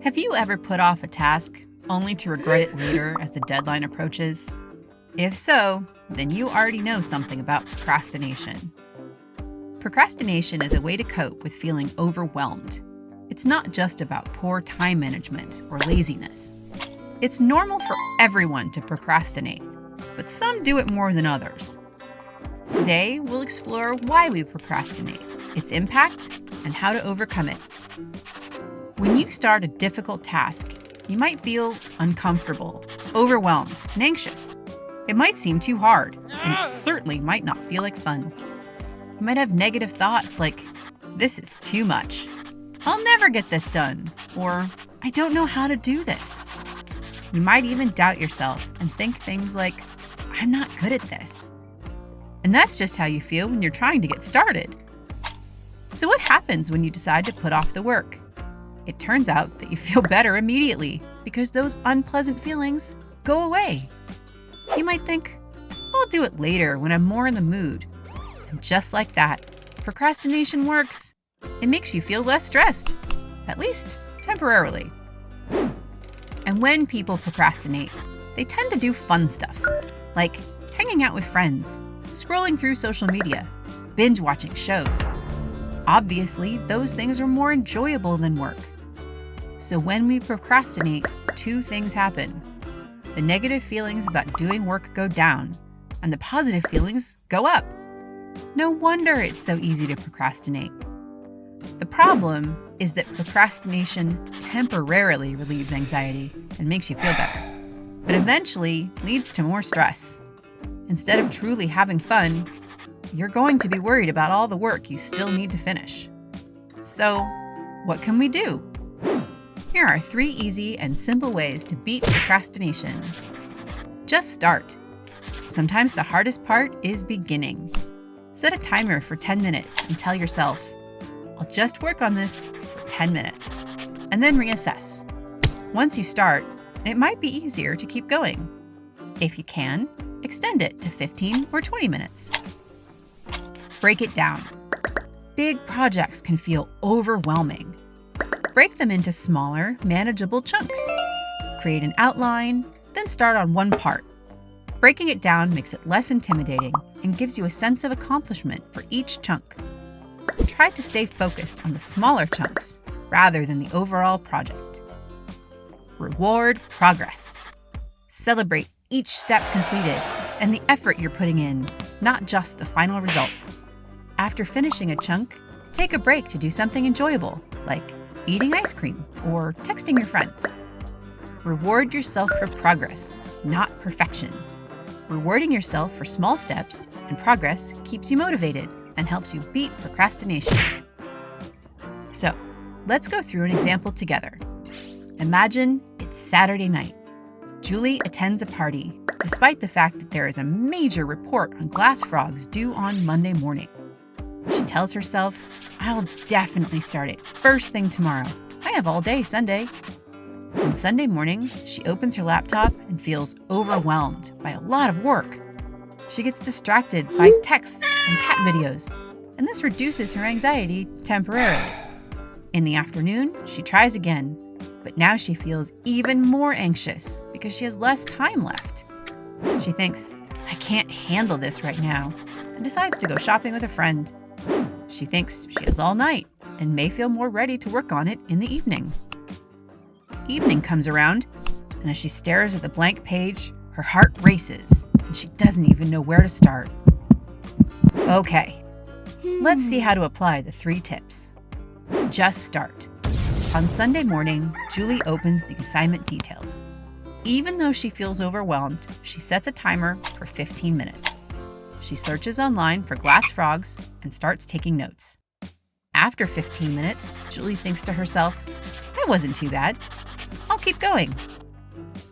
Have you ever put off a task only to regret it later as the deadline approaches? If so, then you already know something about procrastination. Procrastination is a way to cope with feeling overwhelmed. It's not just about poor time management or laziness. It's normal for everyone to procrastinate, but some do it more than others. Today, we'll explore why we procrastinate, its impact, and how to overcome it. When you start a difficult task, you might feel uncomfortable, overwhelmed, and anxious. It might seem too hard, and it certainly might not feel like fun. You might have negative thoughts like, "This is too much. I'll never get this done," or "I don't know how to do this." You might even doubt yourself and think things like, "I'm not good at this." And that's just how you feel when you're trying to get started. So what happens when you decide to put off the work? It turns out that you feel better immediately because those unpleasant feelings go away. You might think, "I'll do it later when I'm more in the mood." And just like that, procrastination works. It makes you feel less stressed, at least temporarily. And when people procrastinate, they tend to do fun stuff, like hanging out with friends, scrolling through social media, binge watching shows. Obviously, those things are more enjoyable than work. So when we procrastinate, two things happen. The negative feelings about doing work go down, and the positive feelings go up. No wonder it's so easy to procrastinate. The problem is that procrastination temporarily relieves anxiety and makes you feel better, but eventually leads to more stress. Instead of truly having fun, you're going to be worried about all the work you still need to finish. So, what can we do? Here are 3 easy and simple ways to beat procrastination. Just start. Sometimes the hardest part is beginning. Set a timer for 10 minutes and tell yourself, "I'll just work on this for 10 minutes, and then reassess. Once you start, it might be easier to keep going. If you can, extend it to 15 or 20 minutes. Break it down. Big projects can feel overwhelming. Break them into smaller, manageable chunks. Create an outline, then start on one part. Breaking it down makes it less intimidating and gives you a sense of accomplishment for each chunk. Try to stay focused on the smaller chunks rather than the overall project. Reward progress. Celebrate each step completed and the effort you're putting in, not just the final result. After finishing a chunk, take a break to do something enjoyable, like eating ice cream or texting your friends. Reward yourself for progress, not perfection. Rewarding yourself for small steps and progress keeps you motivated and helps you beat procrastination. So, let's go through an example together. Imagine it's Saturday night. Julie attends a party, despite the fact that there is a major report on glass frogs due on Monday morning. She tells herself, "I'll definitely start it first thing tomorrow. I have all day Sunday." On Sunday morning, she opens her laptop and feels overwhelmed by a lot of work. She gets distracted by texts and cat videos, and this reduces her anxiety temporarily. In the afternoon, she tries again, but now she feels even more anxious because she has less time left. She thinks, "I can't handle this right now," and decides to go shopping with a friend. She thinks she has all night and may feel more ready to work on it in the evening. Evening comes around, and as she stares at the blank page, her heart races, and she doesn't even know where to start. Okay, let's see how to apply the 3 tips. Just start. On Sunday morning, Julie opens the assignment details. Even though she feels overwhelmed, she sets a timer for 15 minutes. She searches online for glass frogs and starts taking notes. After 15 minutes, Julie thinks to herself, "That wasn't too bad. I'll keep going."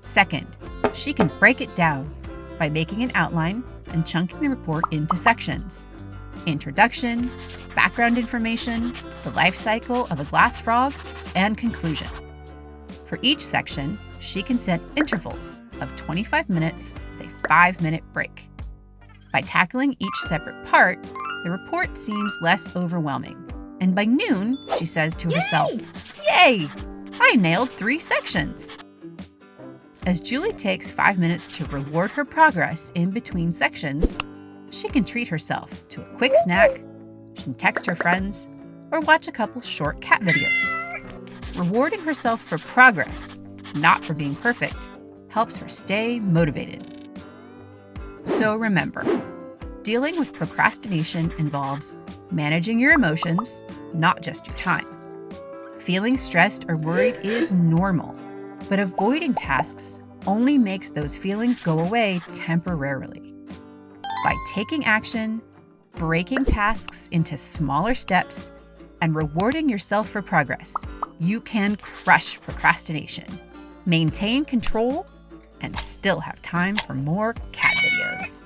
Second, she can break it down by making an outline and chunking the report into sections. Introduction, background information, the life cycle of a glass frog, and conclusion. For each section, she can set intervals of 25 minutes with a 5-minute break. By tackling each separate part, the report seems less overwhelming. And by noon, she says to herself, "Yay! I nailed 3 sections. As Julie takes 5 minutes to reward her progress in between sections, she can treat herself to a quick snack, she can text her friends, or watch a couple short cat videos. Rewarding herself for progress, not for being perfect, helps her stay motivated. So remember, dealing with procrastination involves managing your emotions, not just your time. Feeling stressed or worried is normal, but avoiding tasks only makes those feelings go away temporarily. By taking action, breaking tasks into smaller steps, and rewarding yourself for progress, you can crush procrastination, maintain control, and still have time for more cat videos.